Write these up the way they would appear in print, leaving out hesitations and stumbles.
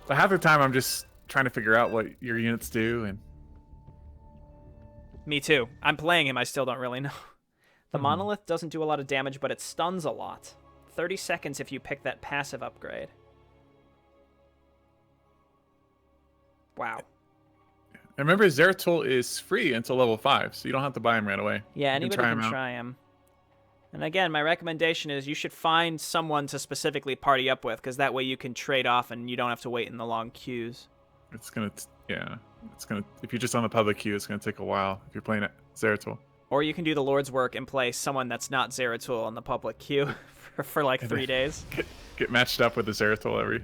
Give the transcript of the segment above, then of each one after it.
But half the time I'm just trying to figure out what your units do, and Me too. I'm playing him. I still don't really know. The monolith doesn't do a lot of damage, but it stuns a lot. 30 seconds if you pick that passive upgrade. Wow. and remember Zeratul is free until level 5, so you don't have to buy him right away. Yeah, You anybody can him out. try him. And again, my recommendation is you should find someone to specifically party up with, because that way you can trade off and you don't have to wait in the long queues. It's gonna, yeah, it's gonna. If you're just on the public queue, it's gonna take a while. If you're playing at Zeratul, Or you can do the Lord's work and play someone that's not Zeratul on the public queue for like 3 days. Get matched up with the Zeratul every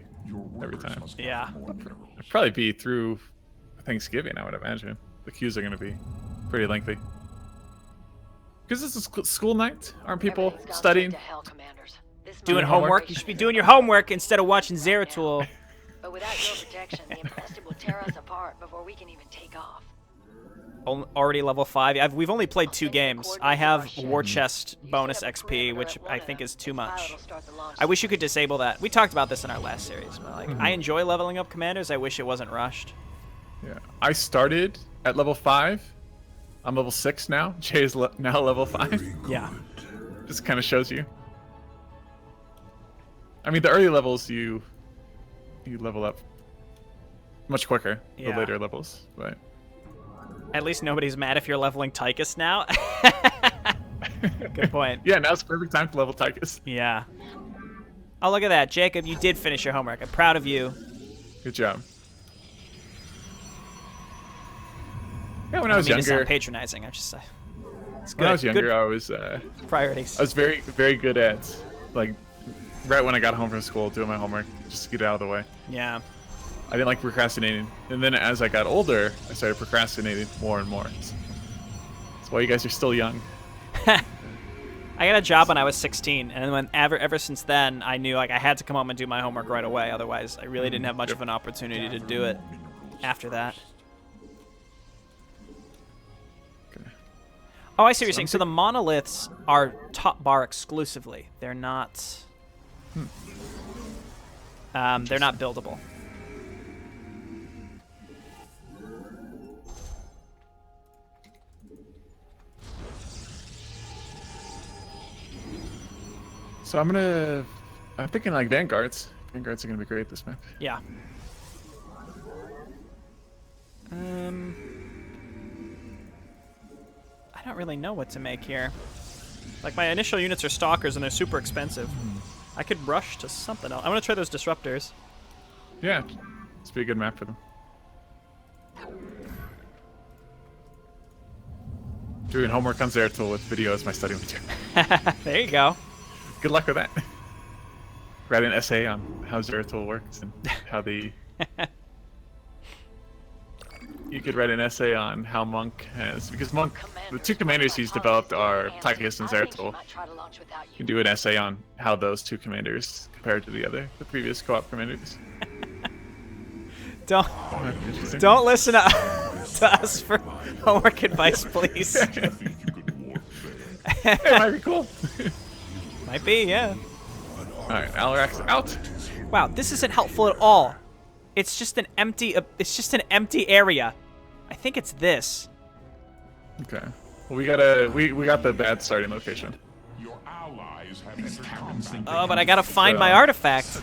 time. Yeah. It'd probably be through Thanksgiving, I would imagine. The queues are gonna be pretty lengthy. Because this is school night, aren't people studying? Doing homework? You should be doing your homework instead of watching Zeratul. But without your protection, the infested will tear us apart before we can even take off. Already level 5. We've only played 2 games. I have War Chest bonus XP, which I think is too much. I wish you could disable that. We talked about this in our last series. But like, I enjoy leveling up commanders. I wish it wasn't rushed. Yeah, I started at level 5. I'm level 6 now. Jay is now level 5. Yeah. Just kind of shows you. I mean, the early levels you level up much quicker. Yeah. The later levels, but At least nobody's mad if you're leveling Tychus now. Good point. yeah, now's the perfect time to level Tychus. Yeah. Oh, look at that. Jacob, you did finish your homework. I'm proud of you. Good job. Yeah, when I I was don't mean to younger, sound patronizing. I'm just it's good. when I was younger, Good I was priorities. very good at like right when I got home from school doing my homework just to get it out of the way. Yeah. I didn't like procrastinating, and then as I got older, I started procrastinating more and more. That's why you guys are still young. I got a job when I was 16, and when ever since then, I knew like I had to come home and do my homework right away. Otherwise, I really didn't have much of an opportunity to do it after that. Okay. Oh, I see what you're saying. So the monoliths are top bar exclusively. They're not. They're not buildable. So I'm thinking like Vanguards. Vanguards are gonna be great this map. Yeah. I don't really know what to make here. Like, my initial units are Stalkers, and they're super expensive. I could rush to something else. I want to try those Disruptors. Yeah, this would be a good map for them. Doing homework on Zeratul with video as my study material. There you go. Good luck with that. Write an essay on how Zeratul works and how the... You could write an essay on how Monk has... Because Monk, the 2 commanders he's developed are Tychus and Zeratul. You can do an essay on how those 2 commanders compare to the previous co-op commanders. Don't listen to us for homework advice, please. It might be cool. Might be, yeah. Alright, Alarax out. Wow, this isn't helpful at all. It's just an empty. It's just an empty area. I think it's this. Okay. Well, we got the bad starting location. Your allies have entered combat. Oh, but I gotta find my artifact.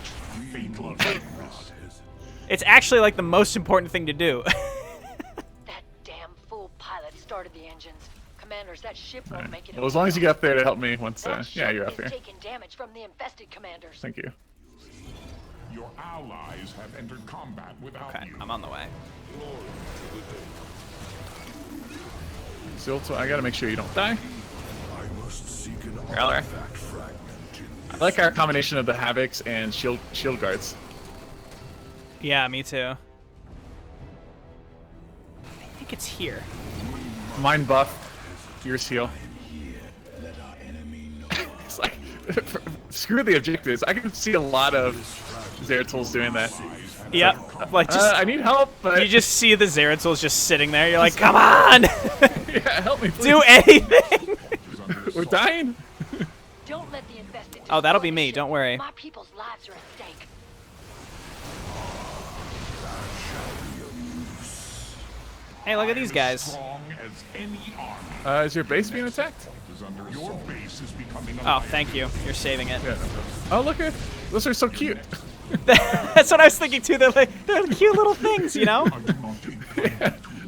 It's actually like the most important thing to do. That damn fool pilot started the engines. Commanders, that ship won't make it. Well, as long as you get up there to help me once, That yeah, ship you're up is here. taking damage from the infested commanders. Thank you. Your allies have entered combat without Okay, you. I'm on the way. Still, so I gotta make sure you don't die. I must seek an Here, Alarak. artifact fragment. I like our combination of the Havocs and shield guards. Yeah, me too. I think it's here. Mine buff, yours heal. It's like, screw the objectives. I can see a lot of Zeratuls doing that. Yep. Like just I need help, but you just see the Zeratuls just sitting there. You're like, come on, yeah, help me, please. do anything. We're dying. Don't let the infested. Oh, that'll be destroy me. the ship. Don't worry. My people's lives are at stake. Hey, look at these guys. Strong as any army Is your base being attacked? is under your base is becoming a Oh, thank you. You're saving it. Yeah. No problem. Oh, look at those are so cute. That's what I was thinking too. They're cute little things, you know?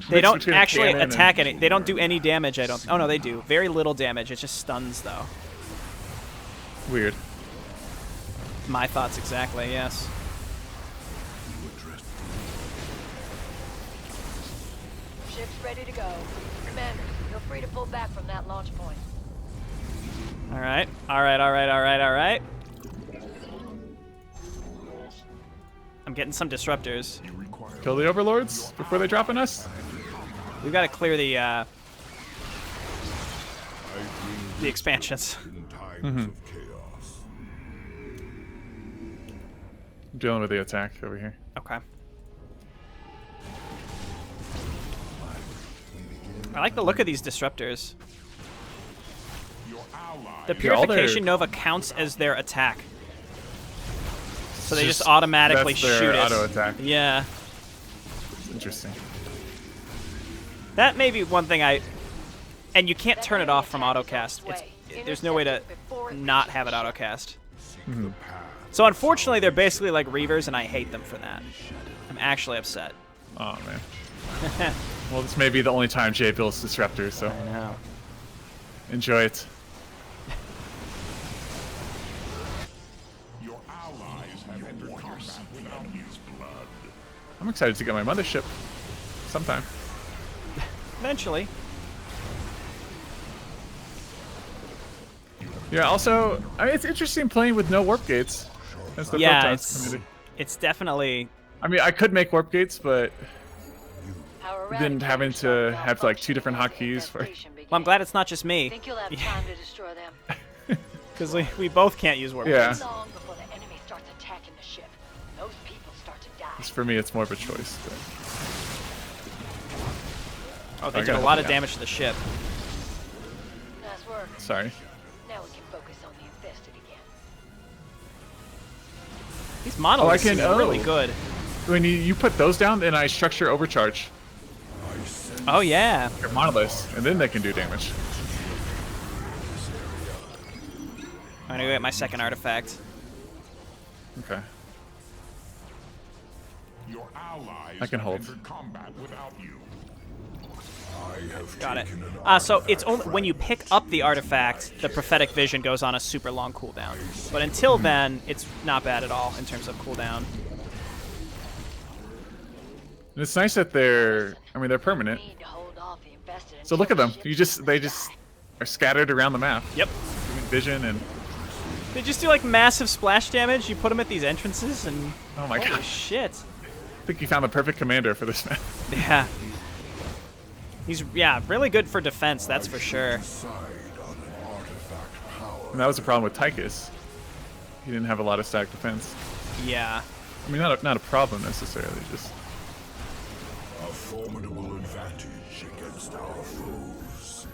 They don't between a actually cannon and- attack any. They don't do any damage. I don't. Oh no, they do. Very little damage. It just stuns though. Weird. My thoughts exactly. Yes. Ship's ready to go. Commanders, feel free to pull back from that launch point. All right. All right. All right. All right. All right. I'm getting some disruptors. Kill the overlords before they drop on us. We've got to clear the expansions. In times of chaos. I'm dealing with the attack over here. Okay. I like the look of these disruptors. Your ally. The Yeah, all their- Purification Nova counts as their attack. So they just Just- automatically that's their shoot it. auto attack. Yeah. Interesting. That may be one thing and you can't turn it off from autocast. There's no way to not have it autocast. So unfortunately, they're basically like Reavers, and I hate them for that. I'm actually upset. Oh man. Well, this may be the only time Jay builds disruptors, so I know. enjoy it. Your allies have entered combat without his blood. I'm excited to get my mothership sometime. Eventually. Yeah. Also, I mean, it's interesting playing with no warp gates. That's the Yeah, Photons it's community. definitely. I mean, I could make warp gates, but Our then having to have like 2 different hotkeys for. Well, I'm glad it's not just me, Think you'll have time to destroy them. because we both can't use warp. Yeah. gates. Long before the enemy starts attacking the ship, those people start to die. For me, it's more of a choice. But... Oh, they I did a gotta lot help of you out. damage to the ship. Nice work. Sorry. Now we can focus on the infested again. These monoliths can- seem really oh. good. When you put those down, then I structure overcharge Oh yeah. your monoliths, and then they can do damage. I'm gonna go get my second artifact. Okay. Your allies I can have hold. entered combat without you. I have Got it. taken an So it's only when you pick up the artifact, the prophetic vision goes on a super long cooldown. But until then, it's not bad at all in terms of cooldown. And it's nice that they're permanent. Need to hold off the infested So look at until them. the ship They comes just back. are scattered around the map. Yep. Doing vision and They just do like massive splash damage. You put them at these entrances, and oh my holy gosh. shit. I think you found the perfect commander for this map. Yeah. He's really good for defense. That's for sure. side on an artifact power. And that was the problem with Tychus. He didn't have a lot of static defense. Yeah. I mean, not a problem necessarily, just A formidable advantage against our foes.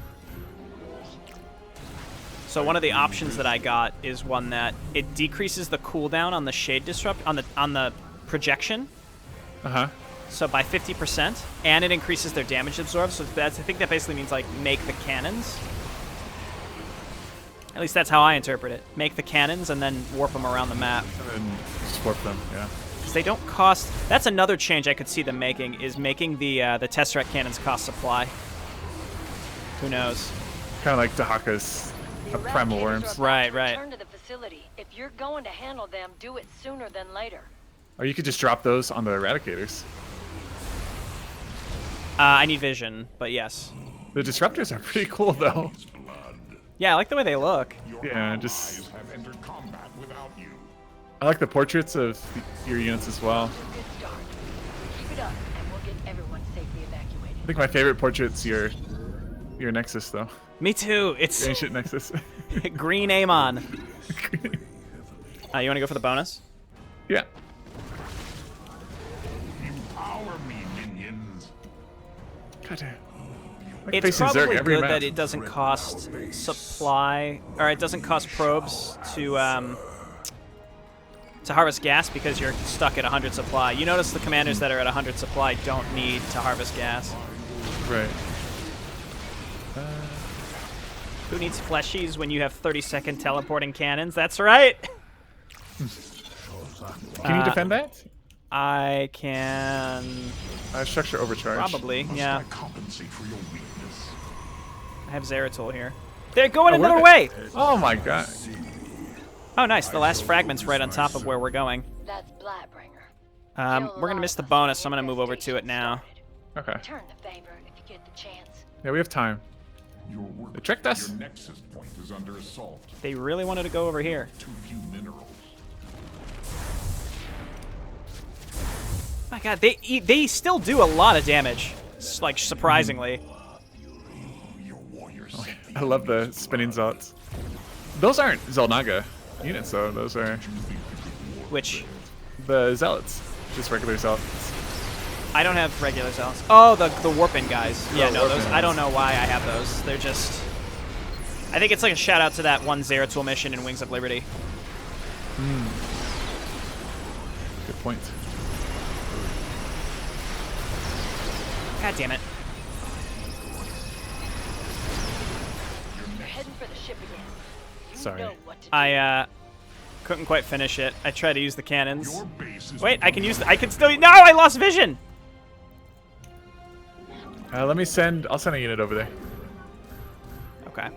So one of the options that I got is one that it decreases the cooldown on the shade disrupt on the projection. So by 50%, and it increases their damage absorb. So I think that basically means like make the cannons. At least that's how I interpret it. Make the cannons and then warp them around the map. and then just warp them. Yeah. Because they don't cost. That's another change I could see them making is making the Tesseract cannons cost supply. Who knows? Kind of like Dahaka's The primal Eradicators worms. are about Right, to right. return to the facility. If you're going to handle them, do it sooner than later. Or you could just drop those on the Eradicators. I need vision, but yes. The disruptors are pretty cool though. Yeah, I like the way they look. Your Yeah, allies just- have entered combat without you. I like the portraits of your units as well. Good start. Keep it up, and we'll get everyone safely evacuated. I think my favorite portrait's your Nexus though. Me too. It's Your ancient Nexus. green Amon. You want to go for the bonus? Yeah. Empower me, minions. Goddamn. Like It's facing Zerg probably every good map. that it doesn't cost supply, or it doesn't cost probes to harvest gas because you're stuck at 100 supply. You notice the commanders that are at 100 supply don't need to harvest gas. Right. Who needs fleshies when you have 30-second teleporting cannons? That's right. Can you defend that? I can Structure overcharge. probably. Must Yeah. I compensate for your weakness? I have Zeratul here. They're going Oh, another we're- way. Oh my god. Oh, nice. The last fragment's right on top of where we're going. That's Blightbringer. We're gonna miss the bonus, so I'm gonna move over to it now. Okay. Turn the favor if you get the chance. Yeah, we have time. Your work. They tricked us. Your nexus point is under assault. They really wanted to go over here. Too few minerals. My God, they still do a lot of damage. Like surprisingly. Your warriors. I love the spinning zealots. Those aren't Zelnaga units though. Those are Which the zealots. Just regular zealots. I don't have regular zealots. Oh, the warping guys. Yeah, no, those. warping I don't know why I have those. They're just. I think it's like a shout out to that one Zeratul mission in Wings of Liberty. Good point. God damn it. You're heading for the ship again. You Sorry. know what to do. I couldn't quite finish it. I tried to use the cannons. Your base is Wait, I can use. I can still. No, I lost vision. Let me send. I'll send a unit over there. Okay.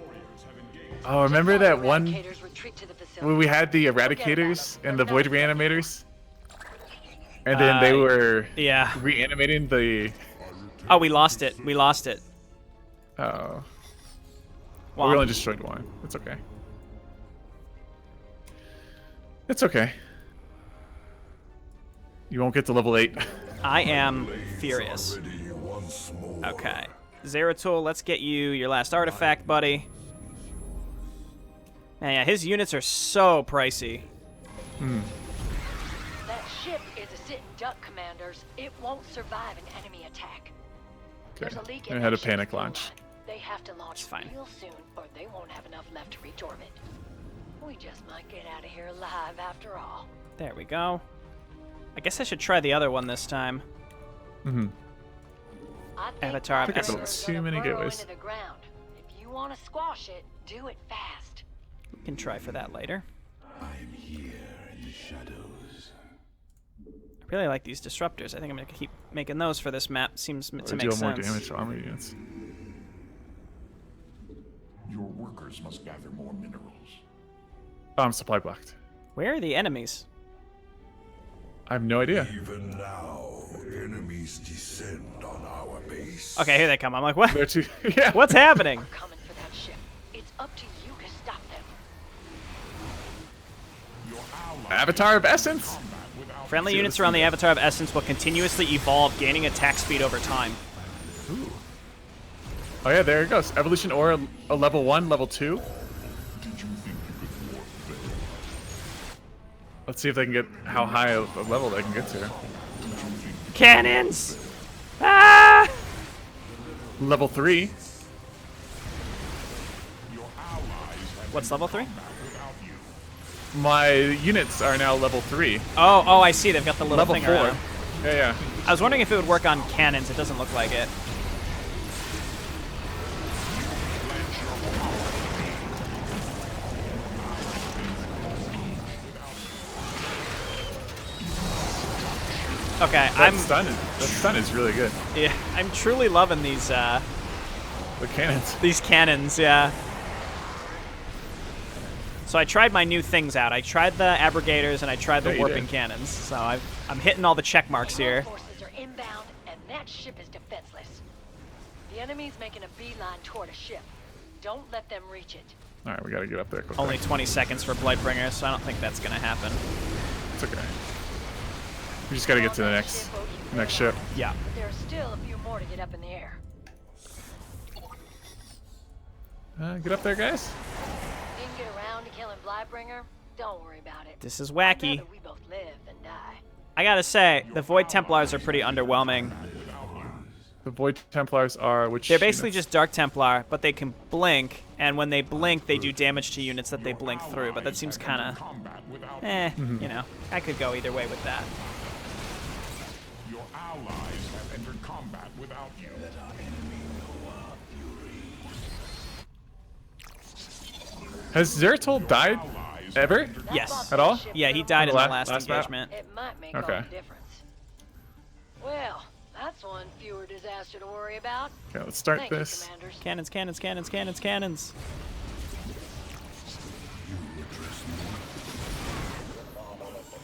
Oh, remember that one Eradicators retreat to the facility. when we had the Eradicators and the Void Reanimators? And then they were Yeah. reanimating the. Oh, we lost it. We lost it. Oh. Well, We only destroyed one. It's okay. It's okay. You won't get to level 8. I am furious. Ready once more. Okay. Zeratul, let's get you your last artifact, buddy. Man, yeah, his units are so pricey. That ship is a sitting duck, commanders. It won't survive an enemy attack. Okay. There's a leak I in had that a panic ship's fuel launch. line. They have to launch It's fine. real soon, or they won't have enough left to reach orbit. We just might get out of here alive after all. There we go. I guess I should try the other one this time. Mm-hmm. I think Avatar of Blightbringer is Essence. Too gonna many burrow gateways. into the ground. If you want to squash it, do it fast. We can try for that later. I'm here in the shadows. I really like these disruptors. I think I'm gonna keep making those for this map. Seems to They make deal more sense. damage to armor units. Your workers must gather more minerals. Oh, I'm supply blocked. Where are the enemies? I have no idea. Even now, enemies descend on our base. Okay, here they come. I'm like, what? They're too. Yeah. What's happening? We're coming for that ship. It's up to you to stop them. Your allies Avatar of Essence. combat without Friendly See, units let's around do the that. Avatar of Essence will continuously evolve, gaining attack speed over time. Ooh. Oh yeah, there it goes. Evolution Aura, a level 1, level 2. Did you think you could warp them? Let's see if they can get how high a level they can get to. Cannons! Ah! Level 3. Your allies have What's level 3? combat without you. My units are now level 3. Oh, I see. They've got the little Level thing 4. around. Yeah, yeah. I was wondering if it would work on cannons. It doesn't look like it. Okay, That stun is really good. yeah, I'm truly loving these The cannons. these cannons. Yeah. So I tried my new things out. I tried the abrogators and I tried the Yeah, you warping did. cannons. So I'm hitting all the check marks here. Forces are inbound, and that ship is defenseless. The enemy's making a beeline toward a ship. Don't let them reach it. All right, we gotta get up there quick. Only 20 seconds for Blightbringer, so I don't think that's gonna happen. It's okay. We just gotta get to the next ship. Yeah. But there are still a few more to get up in the air. Get up there, guys. Didn't get around to killing Blightbringer? Don't worry about it. This is I'd wacky. rather we both live than die. I gotta say, the Void Templars are pretty underwhelming. The Void Templars are which? They're basically units? just Dark Templar, but they can blink, and when they blink, they do damage to units that they blink through. But that seems kind of, Combat without you know, I could go either way with that. your allies have entered combat without you. Has Zeratul died ever? Yes. At all? Yeah, he died in the last map? engagement. It might make Okay. all the difference. Well, that's one fewer disaster to worry about. Okay, let's start Thank this. you, commanders. Cannons, cannons, cannons, cannons, cannons.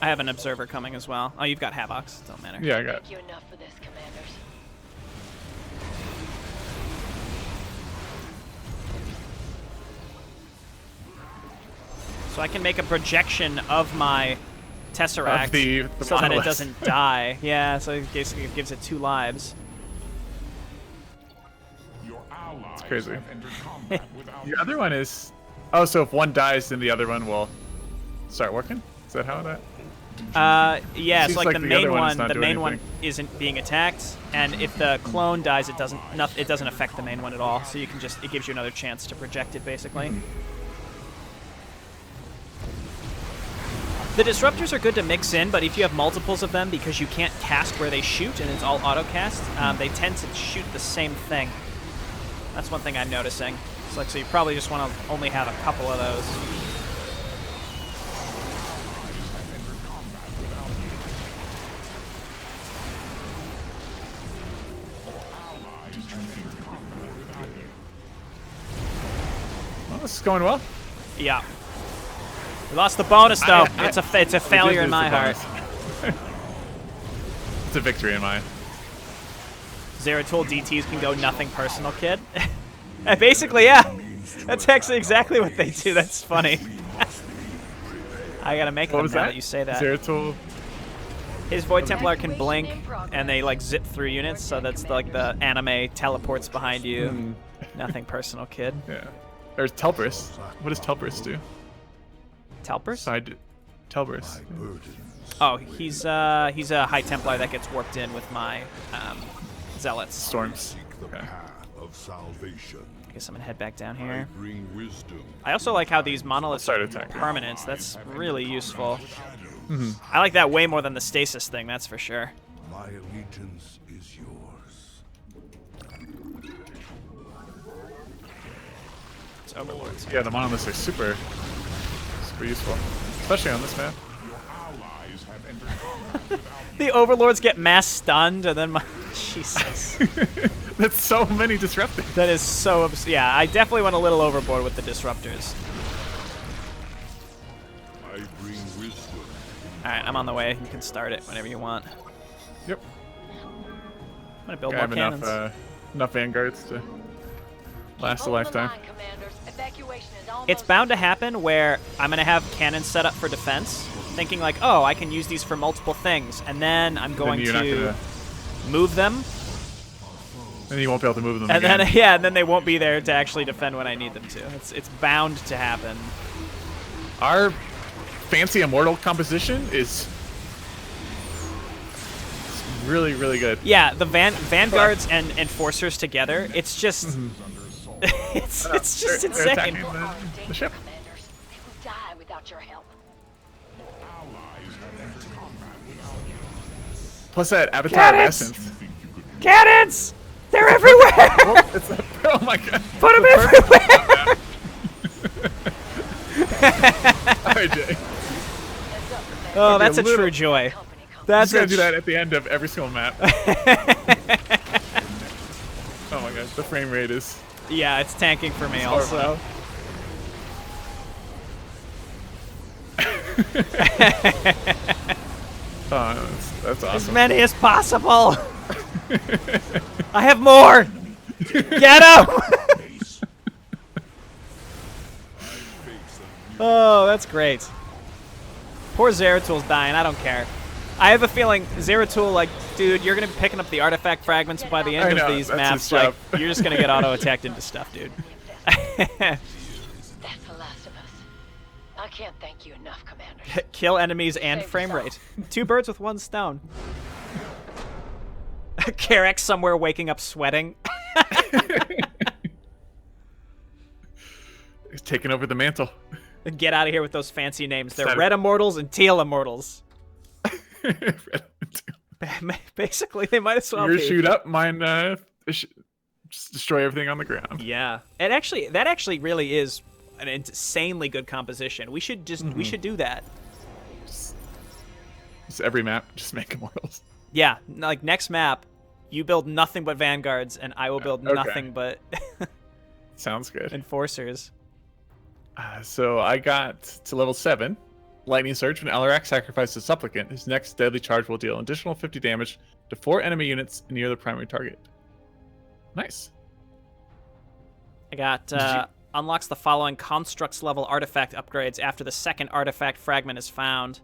I have an observer coming as well. Oh, you've got Havocs. Don't matter. Yeah, I got. Thank you enough for this, commanders. So I can make a projection of my Tesseract Of the so that it monolith. doesn't die. Yeah, so it gives it 2 lives. Your allies crazy. have entered combat without you. The other one is. Oh, so if one dies, then the other one will start working. Is that how that? Yeah, Seems so like, like the the main other one is one, not the doing main one anything. isn't being attacked, and if the clone dies, it doesn't affect the main one at all. So you can just, it gives you another chance to project it, basically. The disruptors are good to mix in, but if you have multiples of them, because you can't cast where they shoot and it's all auto cast, they tend to shoot the same thing. That's one thing I'm noticing. It's like, so you probably just want to only have a couple of those. Well, this is going well. Yeah. We lost the bonus though. It's a We did failure in lose my the heart. bonus. It's a victory in mine. Zeratul DTs can go nothing personal, kid. Basically, yeah. That's actually exactly what they do. That's funny. I gotta make What them was now that? that you say that. Zeratul. His Void Templar can blink, and they like zip through units, so that's like the anime teleports behind you. Nothing personal, kid. Yeah. There's Telbrus. What does Telbrus do? Telpers? Side. Telbrus. Oh, he's a High Templar that gets warped in with my Zealots. Storms. Okay. Path of salvation. Guess I'm gonna head back down here. Bring wisdom. I also like how these monoliths Start are attacking. permanent. That's really useful. I like that way more than the stasis thing, that's for sure. My allegiance is yours. It's Overlords. Yeah, the monoliths are super useful, especially on this map. Allies have entered combat without you. The Overlords get mass stunned, and then my... Jesus. That's so many disruptors. That is so... Yeah, I definitely went a little overboard with the disruptors. I bring wisdom. Alright, I'm on the way. You can start it whenever you want. Yep. I'm gonna build I more have cannons. enough vanguards to last a lifetime. It's bound to happen where I'm going to have cannons set up for defense, thinking like, oh, I can use these for multiple things, and then I'm going you're not to gonna- move them, And you won't be able to move them and again. then yeah, and then they won't be there to actually defend when I need them to. It's bound to happen. Our fancy immortal composition is really, really good. Yeah, the vanguards and enforcers together, it's just it's just They're insane. attacking the ship. Commanders. They will die without your help. Allies have entered combat without you. Plus that avatar of Cannons! essence. Cannons! They're everywhere! Oh my god. Put them everywhere! Alright, Jay. Oh, that's a little- true joy. Company comes. That's Just gotta a do that at the end of every single map. Oh my gosh, the frame rate is. Yeah, it's tanking for me also. Oh, that's As awesome. many as possible. I have more. Get him! Oh, that's great. Poor Zeratul's dying. I don't care. I have a feeling Zeratul, like, dude, you're gonna be picking up the artifact fragments by the end I know, of these that's maps. his Like, job. you're just gonna get auto-attacked into stuff, dude. That's the last of us. I can't thank you enough, commanders. Kill enemies and frame rate. 2 birds with 1 stone. Carrick somewhere waking up sweating. He's taking over the mantle. Get out of here with those fancy names. They're Set it. red immortals and teal immortals. Basically, they might as well Yours be. shoot up, mine just destroy everything on the ground. Yeah, that actually really is an insanely good composition. We should do that. Just every map, just make immortals. Yeah, like next map, you build nothing but vanguards, and I will build nothing but Sounds good. enforcers. So I got to level 7. Lightning Surge. When Alarak sacrifices a supplicant, his next deadly charge will deal an additional 50 damage to 4 enemy units near the primary target. Nice. I got unlocks the following constructs level artifact upgrades after the second artifact fragment is found.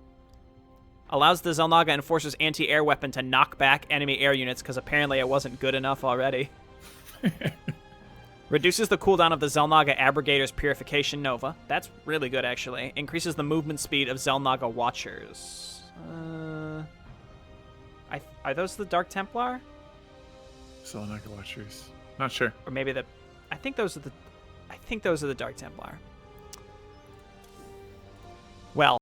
Allows the Xel'Naga Enforcer's anti-air weapon to knock back enemy air units, because apparently it wasn't good enough already. Reduces the cooldown of the Xel'Naga Abrogator's Purification Nova. That's really good, actually. Increases the movement speed of Xel'Naga Watchers. Are those the Dark Templar? Xel'Naga Watchers. Not sure. Or maybe I think those are the Dark Templar. Well,